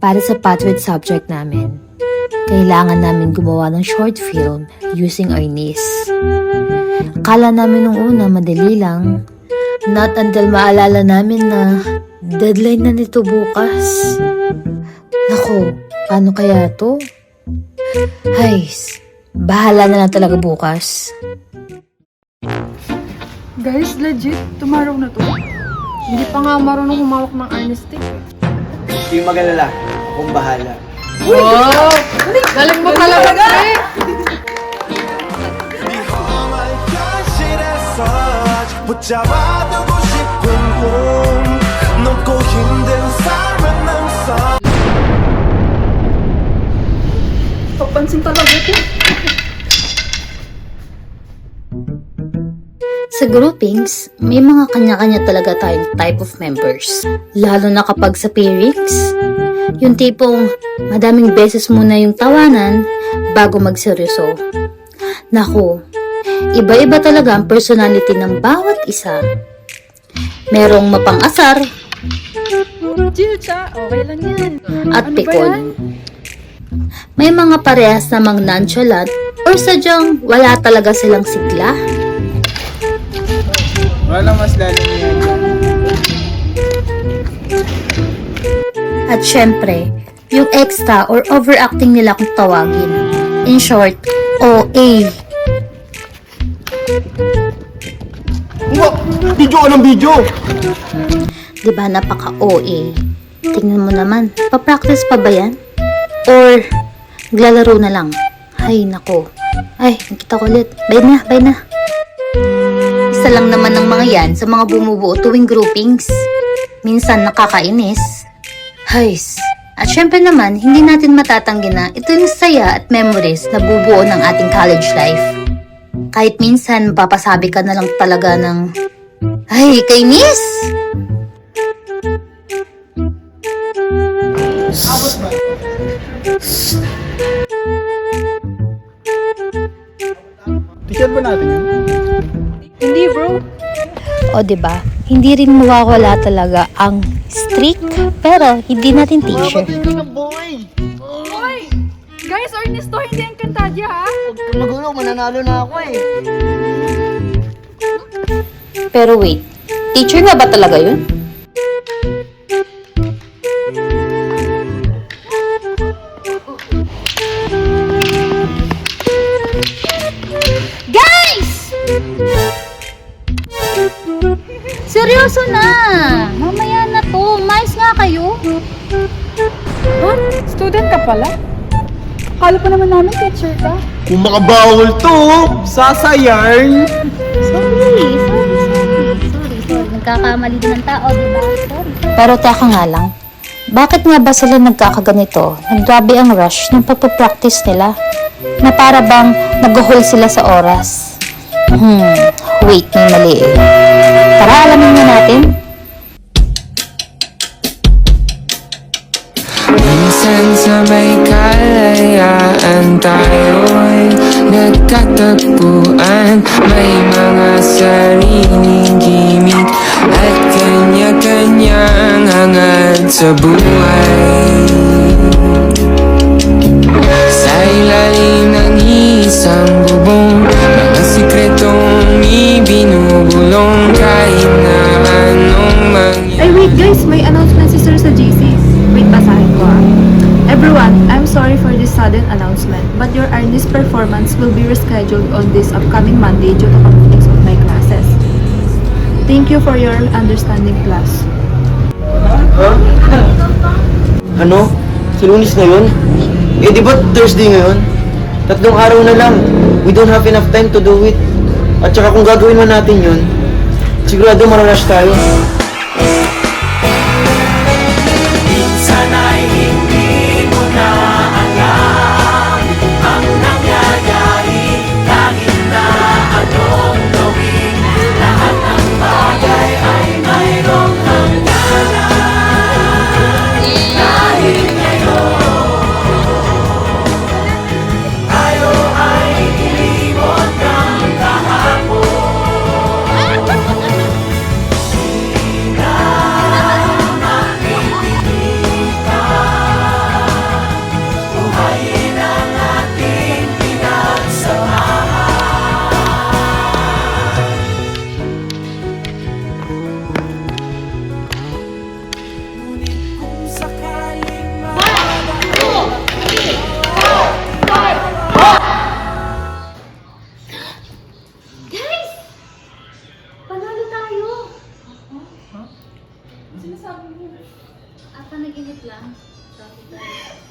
Para sa patriot subject namin, kailangan namin gumawa ng short film using our niece. Akala namin nung una madali lang. Not until maalala namin na deadline na nito bukas. Naku, paano kaya to? Hays, bahala na lang talaga bukas. Guys, legit, tomorrow na to. Hindi pa nga marunong humawak ng Arnistic. Hindi mag-alala, akong bahala. Wow! Galing mo talaga, eh! 붙잡아두고 싶은 꿈 넘고 힘든 삶은 남서 Papansin talaga ito. Sa groupings, may mga kanya-kanya talaga tayong type of members. Lalo na kapag sa pairings, yung tipong madaming beses muna yung tawanan bago magseryoso. Naku, iba-iba talaga ang personality ng bawat isa. Merong mapang-asar Chill siya, okay lang yan. at Ano ba pikon. yan? May mga parehas namang nonchalant or sadyang wala talaga silang sigla. Wala mas lalo niya yan. At syempre, yung extra or overacting nila kung tawagin. In short, OA. Video ka ng video! Diba napaka-OA? Tingnan mo naman, papractice pa ba yan? Or, naglalaro na lang? Ay, nako. Ay, nakita ko ulit. Bye na. Isa lang naman ng mga yan sa mga bumubuo tuwing groupings. Minsan nakakainis. Hays. At syempre naman, hindi natin matatanggi na ito yung saya at memories na bubuo ng ating college life. Kahit minsan, papasabi ka na lang talaga ng, ay, kainis! T-shirt ba natin yun? Hindi, bro. O, diba? Hindi rin mawawala talaga ang streak, pero hindi natin t-shirt. Hoy! Guys, Ernesto, hindi ang kantadya, ha? Magulo, mananalo na ako eh. Pero wait, teacher nga ba talaga yun? Guys! Seryoso na! Mamaya na to. Mais nga kayo. Ha? Student ka pala? Akala pa naman namin teacher ka. Kung makabawal to, sasayarn! Sorry. Nagkakamali din ng tao, diba? Sorry. Pero teka nga lang, bakit nga ba sila nagkakaganito? Naggrabe ang rush ng pagpapractice nila na para bang nag-hole sila sa oras. Wait, may mali eh. Tara, alamin na natin. Minsan sa may kalayaan tayo'y nagkatagpuan. May mga sariling gimmick at kanya-kanyang hangad sa buhay. Sa ilalim ng isang bubong, mga sikretong ibinubulong kahit na anong mangyari. Ay, wait guys, may announcement si Sir sa GC. Wait, basahin ko ah. Everyone, I'm sorry for this sudden announcement, but your Arnis performance will be rescheduled on this upcoming Monday due to conflicts of my classes. Thank you for your understanding, class. Ano? Sa Lunes na yun? Eh di ba Thursday ngayon? 3 araw na lang. We don't have enough time to do it. At saka kung gagawin man natin yun, sigurado mararush tayo. minsan ay hindi mo na alam ang nangyayari kahit na anong gawin lahat ng bagay ay mayroong hangganan dahil ngayon tayo ay ilimot ng kahapon. Sinabi sabi mo? Ata naginip lang. Sabi tayo.